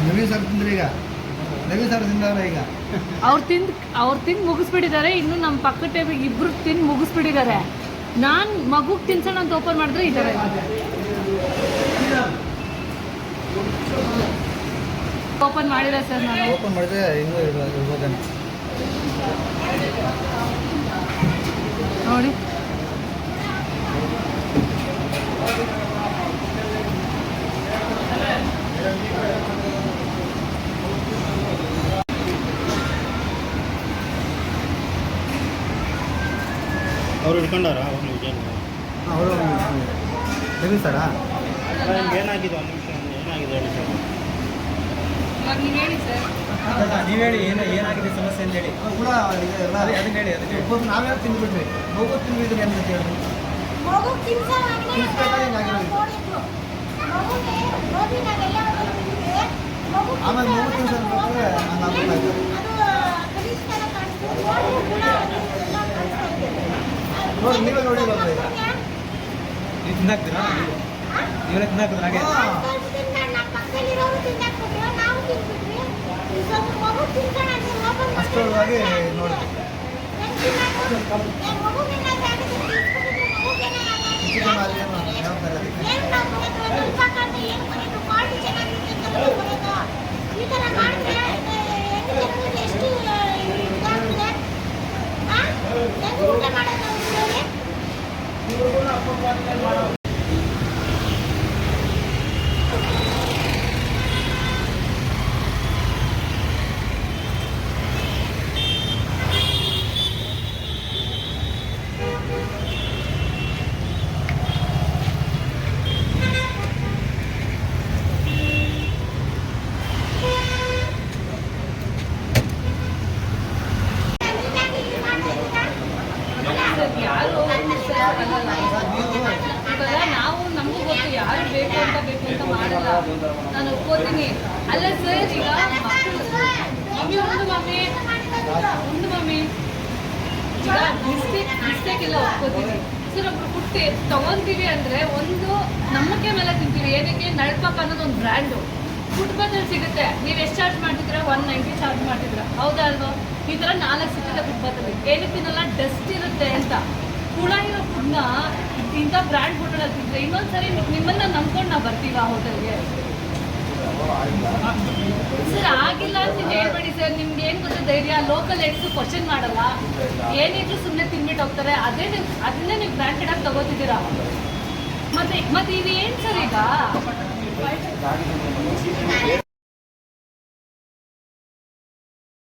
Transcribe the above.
Naveen sir ತಿಂದ್ರೆ ಈಗ Naveen sir ತಿಂದವ್ರೆ ಈಗ ಅವ್ರು ತಿಂದು ಮುಗಿಸ್ಬಿಟ್ಟಿದ್ದಾರೆ. ಇನ್ನು ನಮ್ಮ ಪಕ್ಕದ ಟೇಬಿಗೆ ಇಬ್ರು ತಿಂದು ಮುಗಿಸ್ಬಿಟ್ಟಿದ್ದಾರೆ. ನಾನು ಮಗುಗೆ ತಿನ್ಸೋಣ ಅಂತ ಓಪನ್ ಮಾಡಿದ್ರೆ ಈ ಥರ ಓಪನ್ ಮಾಡಿಲ್ಲ ಸರ್. ನಾನು ಓಪನ್ ಮಾಡಿದ್ರೆ ಇನ್ನೂ ಇರ್ಬೋದೇನೆ ನೋಡಿ. ಅವ್ರು ಹಿಡ್ಕೊಂಡಾರ ಅವ್ರು ಅವರು ನವೀನ್ ಸರಾ ಏನಾಗಿದೆ ಒಂದು ನಿಮಿಷ ಏನಾಗಿದೆ ಹೇಳಿ ಸರ್. ನೀವು ಹೇಳಿ ಸರ್. ನೀವು ಹೇಳಿ ಏನಾಗಿದೆ ಸಮಸ್ಯೆ ಅಂತ ಹೇಳಿ. ಕೂಡ ಎಲ್ಲ ಅದನ್ನ ಹೇಳಿ. ಅದಕ್ಕೆ ನಾವೇ ತಿಂದ್ಬಿಟ್ರಿ ಮಗು ತಿಂದಿದ್ರೆ ಏನು ಅಂತ ಹೇಳಿ ಆಮೇಲೆ ಮಗು ತಿನ್ಸೋದ್ರೆ ನೋಡಿ ನೀವೇ ನೋಡಿ ನೀವು ತಿನ್ನಾಕ್ತೀರಾ? ನೀವೇ ತಿನ್ನಾಕಿದ್ರೆ ಹಾಗೆ ಅಷ್ಟರೊಳಗೆ ನೋಡಿ ನಾವು ನಮಗೂ ಗೊತ್ತು ಯಾರು ಬೇಕು ಅಂತ ಮಾಡಲ್ಲ. ನಾನು ಒಪ್ಕೋತೀನಿ. ಅಲ್ಲ ಸರ್, ಈಗ ಒಂದು ಮಮ್ಮಿ ಈಗ ಮಿಸ್ಟೇಕ್ ಇಲ್ಲ ಒಪ್ಕೋತೀನಿ ಸರ್. ಒಬ್ರು ಹುಟ್ಟಿ ತಗೊಂತೀವಿ ಅಂದ್ರೆ ಒಂದು ನಂಬಿಕೆ ಮೇಲೆ ತಿಂತೀವಿ. ಏನಕ್ಕೆ ನಳ್ಪಾಕ್ ಅನ್ನೋದು ಒಂದು ಬ್ರ್ಯಾಂಡು ಫುಟ್ಪಾತಲ್ಲಿ ಸಿಗುತ್ತೆ. ನೀವು ಎಷ್ಟು ಚಾರ್ಜ್ ಮಾಡ್ತಿದ್ದೀರಾ? 190 ಚಾರ್ಜ್ ಮಾಡ್ತಿದ್ದೀರಾ, ಹೌದಾ ಅಲ್ವಾ? ಈ ಥರ 4 ಸಿಗುತ್ತೆ ಫುಟ್ಪಾತಲ್ಲಿ. ಏನಕ್ಕೆ ತಿನ್ನಲ್ಲ? ಡಸ್ಟ್ ಇರುತ್ತೆ ಅಂತ. ಹುಳ ಇರೋ ಫುಡ್ನ ಇಂಥ ಬ್ರ್ಯಾಂಡ್ ಹೋಟೆಲಲ್ಲಿ ತಿಂದರೆ ಇನ್ನೊಂದ್ಸರಿ ನಿಮ್ಮನ್ನ ನಂಬ್ಕೊಂಡು ನಾವು ಬರ್ತೀವಿ ಆ ಹೋಟೆಲ್ಗೆ. ಸರ್ ಆಗಿಲ್ಲ ಅಂತ ಹೇಳ್ಬೇಡಿ ಸರ್. ನಿಮ್ಗೆ ಏನು ಗೊತ್ತ ಧೈರ್ಯ? ಲೋಕಲ್ ಲೇಡೀಸು ಕ್ವಶನ್ ಮಾಡಲ್ಲ, ಏನಿದ್ರು ಸುಮ್ಮನೆ ತಿನ್ಬಿಟ್ಟು ಹೋಗ್ತಾರೆ. ಅದನ್ನೇ ನೀವು ಬ್ರ್ಯಾಂಡೆಡ್ ಆಗಿ ತಗೋತಿದ್ದೀರಾ. ಮತ್ತೆ ಇದು ಏನು ಸರ್ ಈಗ?